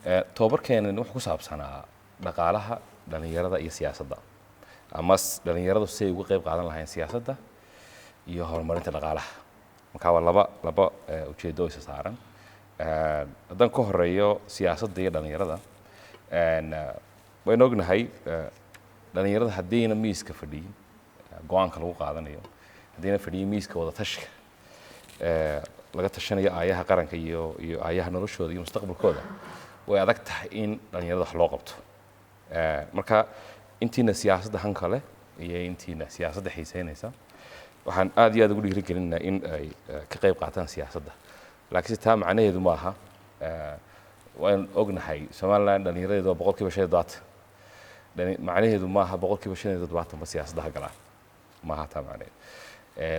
tababarkeena wuxuu ku saabsanaa dhaqaalaha dhalinyarada iyo siyaasadda ama dhalinyaradu si ay uga qayb qaadan lahayn siyaasadda iyo horumarinta dhaqaalaha marka waa laba ujeedo oo is saaran haddaan ka horeeyo siyaasadda iyo dhalinyarada waynu ognahay dhalinyarada haddiina miiska fadhiyin go'aanka lagu qaadanayo haddiina fadhiyin miiska wada tashiga laga tashanayo aayaha qaranka iyo aayaha noloshooda iyo mustaqbalkooda way adag tahay in dhalinyarada wax loo qabto marka intiina siyaasadda hanka leh iyo intiina siyaasadda xiiseynaysa waxaan aad iyo aad ugu dhiirigelinaynaa in ay ka qayb qaataan siyaasadda laakiin taa macnaheedu ma aha waan ognahay Soomaaliland dhalinyarada boqolkiiba 7 macnaheedu ma aha boqolkiiba 7 ba siyaasadda galaan ma aha taa macnaheedu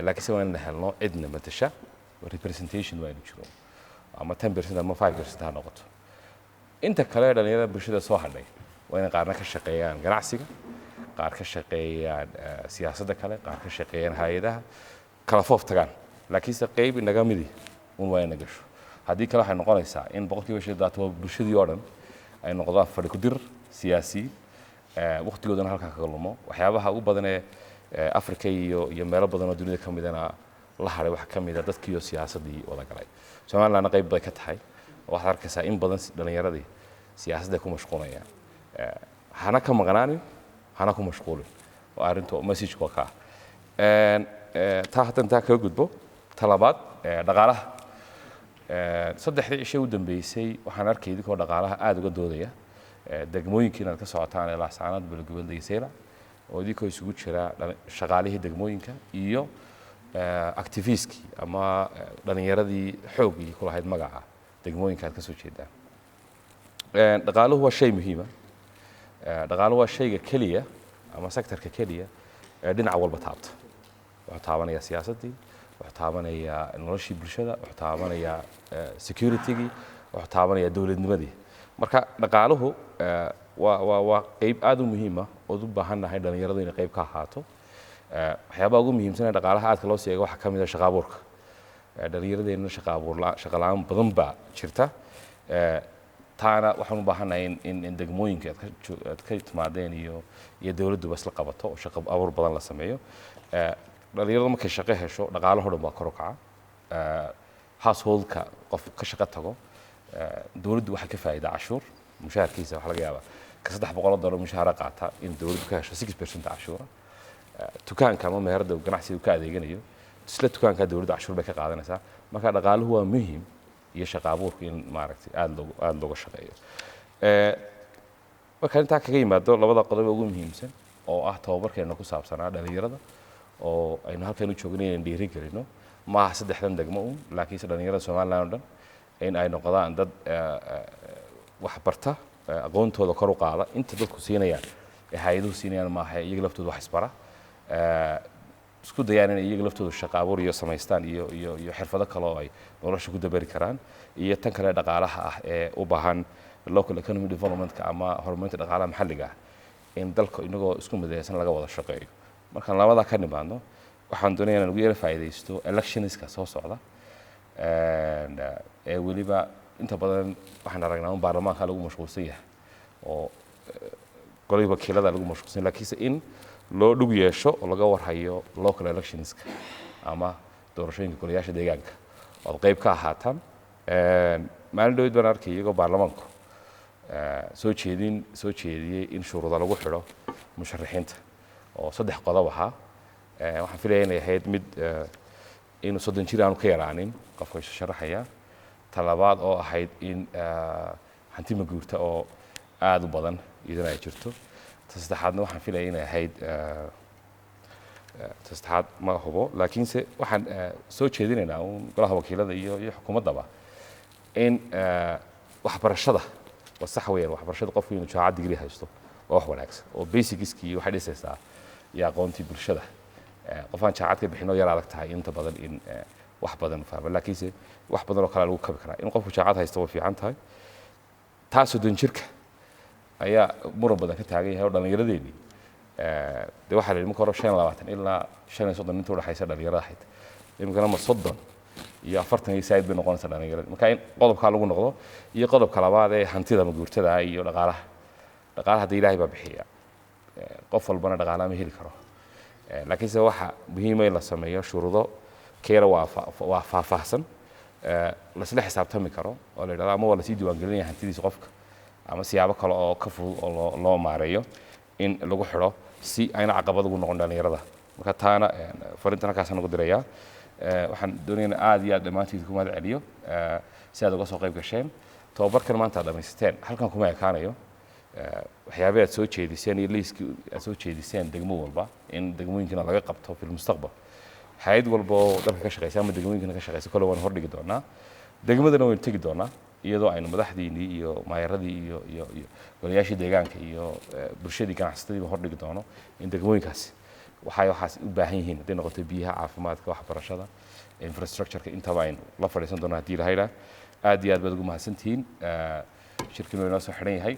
laakiin se waan helno cidna matasha representation waa inuu jiro ama 10% ama 5% ha noqoto inta kale dhalinyarada bulshada soo hadhay waa in qaarna ka shaqeeyaan ganacsiga qaar ka shaqeeyaan siyaasadda kale qaar ka shaqeeyaan hay'adaha kala foof tagaan laakiin se qayb inaga midi waa in gasho haddii kale waxay noqonaysaa in boqolkiiba 7 bulshadii oo dhan ay noqdaan fadhi ku dir siyaasi waqtigoodana halka kaga lumo waxyaabaha ugu badan ee Afrika iyo meelo badan oo dunida ka midana la haray wax ka mid ah dadkii iyo siyaasadii wada galay Soomaaliland qayb bay ka tahay waxaad arkaysaa in badan dhalinyaradii siyaasadda ku mashquulayaan hana ka maqnaanin hana ku mashquulin oo arintu message ku ka taa ka gudbo talabaad dhaqaalaha saddexdii cisho u dambeysay waxaan arkay idinko dhaqaalaha aad uga doodaya degmooyinkiina ka socotaan ilaa saanad balgobolda Isayla oo idinko isugu jira shaqaalihii degmooyinka iyo activistki ama dhalinyaradii xoogii ku lahayd magaca degmooyinka aad ka soo jeedaan dhaqaaluhu waa shay muhiim ah dhaqaaluhu waa shayga kaliya ama sektorka kaliya ee dhinac walba taabta wuxuu taabanayaa siyaasaddii wuxuu taabanayaa noloshii bulshada wuxuu taabanayaa security-gii wuxuu taabanayaa dawladnimadii marka dhaqaaluhu waa qayb aad u muhiim ah oo u baahannahay dhalinyaradu inay qayb ka ahaato waxyaabaha ugu muhiimsan ee dhaqaalaha aadka loo sheego waxaa ka mid ah shaqo abuurka dhalinyaradeenna shaqo la'aan badan baa jirta taana waxaan u baahannahay in degmooyinka aad ka timaadeen iyo dawladduba isla qabato oo shaqo abuur badan la sameeyo dhalinyaradu markay shaqo hesho dhaqaalaha dhan baa kor u kaca householdka qof ka shaqo tago dawladdu waxay ka faa'iidaa cashuur mushaharkiisa waxa laga yaabaa ka $300 mushaar qaata in dawladdu ka hesho 6% cashuur dukaanka ama meherada ganacsiga ka adeeganayo isla dukaanka dawladda cashuur bay ka qaadanaysaa marka dhaqaaluhu waa muhiim iyo shaqo abuurka in maaragtay aad looga shaqeeyo marka inta kaga yimaado labada qodob ugu muhiimsan oo ah tababarkeena ku saabsanaa dhalinyarada oo aynu halkan u joogno inaan dhiirigelino ma aha saddexdan degmo laakiin dhalinyarada Soomaaliland oo dhan in ay noqdaan dad wax barta aqoontooda kor u qaada inta dadku siinayaan hay'aduhu siinayaan ma aha iyaga laftooda wax isbara isku dayaan in iyaga laftooda shaqo abuur iyo samaystaan iyo xirfado kale oo ay nolosha ku dabari karaan iyo tan kale dhaqaalaha ah ee u baahan local economy development-ka ama horumarinta dhaqaalaha maxalliga ah in dalka inagoo isku midaysan laga wada shaqeeyo markaan labada ka nimaadno waxaan doonayaa inaan ugu yara faa'iidaysto electionska soo socda ee weliba inta badan waxaan aragnaa in baarlamaanka lagu mashquulsan yahay oo golaha wakiilada lagu mashquulsan laakiin in loo dhug yeesho oo laga warhayo local electionska ama doorashooyinka golayaasha deegaanka oo qayb ka ahaataan maalin dhoweed baan arkay iyagoo baarlamaanku soo jeediyay in shuruudo lagu xidho musharaxiinta oo 3 qodob ahaa waxaan filayaa inay ahayd mid inuu 30 jir aanu ka yaraanin qofka sharaxaya talabaad oo ahayd in hanti maguurta oo aad u badan iyadana ay jirto saddexaadna waxaan filayaa inay ahayd saddexaad ma hubo laakiinse waxaan soo jeedinaynaa golaha wakiilada iyo xukuumaddaba in waxbarashada wasax weeyaan waxbarashada qofku inuu jaamacad degree haysto oo wax wanaagsan oo basicskii waxay dhisaysaa iyo aqoontii bulshada qofaan jaamacad ka bixin oo yar adag tahay inta badan in wax badan fahmo laakiinse wax badan oo kale lagu kabi karaa in qofku jaamacad haysto way fiican tahay taas oo jirka ayaa muran badan ka taagan yahay oo dhalinyaradeedii de waxa la yidhi marka hore 25 ilaa 35 inta u dhaxaysa dhalinyarada ahayd imikana ma 30 iyo 40 iyo saaid bay noqonaysaa dhalinyarada marka in qodobka lagu noqdo iyo qodobka labaad ee hantida maguurtada iyo dhaqaalaha hadii Ilaahay baa bixiya qof walbana dhaqaalaha ma heli karo laakiin se waxa muhiim ah in la sameeyo shuruudo keera waa faahfaahsan la isla xisaabtami karo oo la yiraahdo ama waa la sii diiwaan gelinayaa hantidiisa qofka ama siyaabo kale oo ka fudud oo loo maareeyo in lagu xiro si ayna caqabad ugu noqon dhalinyarada marka taana fariintan halkaas aan ugu dirayaa waxaan doonayaa aad iyo aad dhamaantiin ku mahad celiyo si aad uga soo qayb gasheen tababarkan maanta dhamaysteen halkan kuma ekaanayo waxyaabaha aad soo jeediseen iyo liiskii aad soo jeediseen degmo walba in degmooyinkana laga qabto fil mustaqbal hay'ad walba oo dalka ka shaqeysa ama degmooyinkana ka shaqeysa kale waan hordhigi doonaa degmadana waan tagi doonaa iyadoo aynu madaxdiinii iyo maayaradii iyo golayaashii deegaanka iyo bulshadii ganacsatada hordhigi doono in degmooyinkaasi waxaas u baahan yihiin haday noqoto biyaha caafimaadka waxbarashada infrastructure-ka intaba aynu la fadhiisan doonaa haddii la hayla aad iyo aad baad ugu mahadsantihiin shirkinu inoo soo xidhan yahay